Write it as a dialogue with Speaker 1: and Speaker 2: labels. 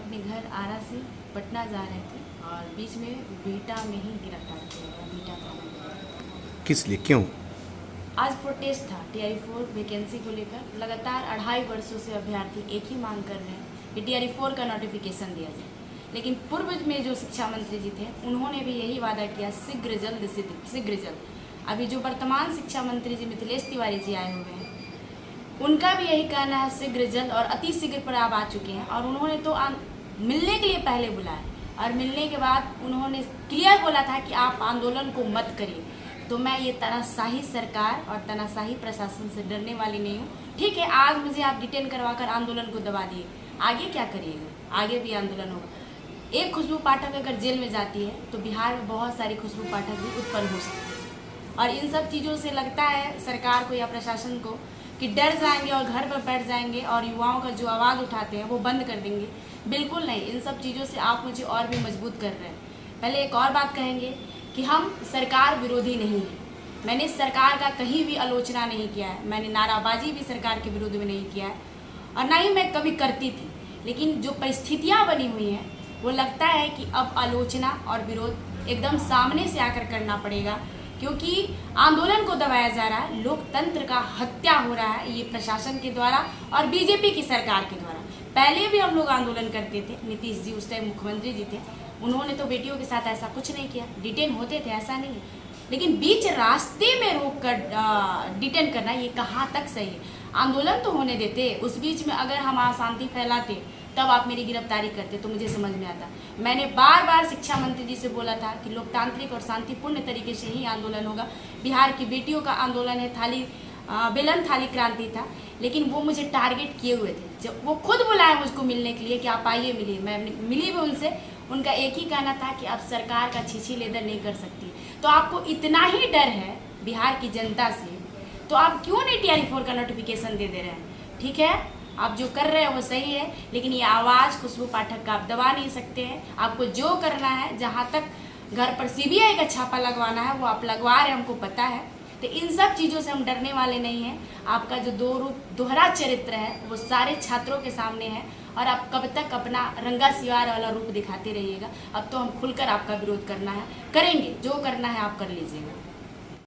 Speaker 1: अपने घर आरा से पटना जा रहे थे और बीच में बिहटा में ही गिरफ्तार किया गया। बिहटा थाना में।
Speaker 2: किस लिए, क्यों?
Speaker 1: आज प्रोटेस्ट था TRE4 वैकेंसी को लेकर। लगातार 2.5 वर्षों से अभ्यर्थी एक ही मांग कर रहे हैं कि TRE4 का नोटिफिकेशन दिया जाए। लेकिन पूर्व में जो शिक्षा मंत्री जी थे उन्होंने भी यही वादा किया, शीघ्र जल्द। अभी जो वर्तमान शिक्षा मंत्री जी मिथिलेश तिवारी जी आए हुए हैं, उनका भी यही कहना है शीघ्र जल्द और अति शीघ्र पर आप आ चुके हैं। और उन्होंने तो मिलने के लिए पहले बुलाया और मिलने के बाद उन्होंने क्लियर बोला था कि आप आंदोलन को मत करिए। तो मैं ये तानाशाही सरकार और तानाशाही प्रशासन से डरने वाली नहीं हूँ। ठीक है, आज मुझे आप डिटेन करवाकर आंदोलन को दबा दिए, आगे क्या करिएगा? आगे भी आंदोलन होगा। एक खुशबू पाठक अगर जेल में जाती है तो बिहार में बहुत सारी खुशबू पाठक भी उत्पन्न हो सकती है। और इन सब चीज़ों से लगता है सरकार को या प्रशासन को कि डर जाएंगे और घर पर बैठ जाएंगे और युवाओं का जो आवाज़ उठाते हैं वो बंद कर देंगे। बिल्कुल नहीं, इन सब चीज़ों से आप मुझे और भी मजबूत कर रहे हैं। पहले एक और बात कहेंगे कि हम सरकार विरोधी नहीं हैं। मैंने सरकार का कहीं भी आलोचना नहीं किया है, मैंने नाराबाजी भी सरकार के विरोध में नहीं किया है और ना ही मैं कभी करती थी। लेकिन जो परिस्थितियाँ बनी हुई हैं वो लगता है कि अब आलोचना और विरोध एकदम सामने से आकर करना पड़ेगा, क्योंकि आंदोलन को दबाया जा रहा है, लोकतंत्र का हत्या हो रहा है ये प्रशासन के द्वारा और बीजेपी की सरकार के द्वारा। पहले भी हम लोग आंदोलन करते थे, नीतीश जी उस टाइम मुख्यमंत्री जी थे, उन्होंने तो बेटियों के साथ ऐसा कुछ नहीं किया, डिटेन होते थे, ऐसा नहीं है। लेकिन बीच रास्ते में रोक कर डिटेन करना ये कहाँ तक सही है? आंदोलन तो होने देते, उस बीच में अगर हम अशांति फैलाते तब आप मेरी गिरफ्तारी करते तो मुझे समझ में आता। मैंने बार बार शिक्षा मंत्री जी से बोला था कि लोकतांत्रिक और शांतिपूर्ण तरीके से ही आंदोलन होगा। बिहार की बेटियों का आंदोलन है, बेलन थाली क्रांति था, लेकिन वो मुझे टारगेट किए हुए थे। जब वो खुद बुलाया मुझको मिलने के लिए कि आप आइए मिलिए, मैं मिली भी उनसे। उनका एक ही कहना था कि आप सरकार का छीछी लेदर नहीं कर सकती। तो आपको इतना ही डर है बिहार की जनता से, तो आप क्यों नहीं TRE4 का नोटिफिकेशन दे रहे हैं? ठीक है, आप जो कर रहे हैं वो सही है, लेकिन ये आवाज़ खुशबू पाठक का आप दबा नहीं सकते हैं। आपको जो करना है, जहाँ तक घर पर CBI का छापा लगवाना है वो आप लगवा रहे हैं, हमको पता है। तो इन सब चीज़ों से हम डरने वाले नहीं हैं। आपका जो दोहरा चरित्र है वो सारे छात्रों के सामने है और आप कब तक अपना रंगा सिवार वाला रूप दिखाते रहिएगा? अब तो हम खुलकर आपका विरोध करना है, करेंगे, जो करना है आप कर लीजिएगा।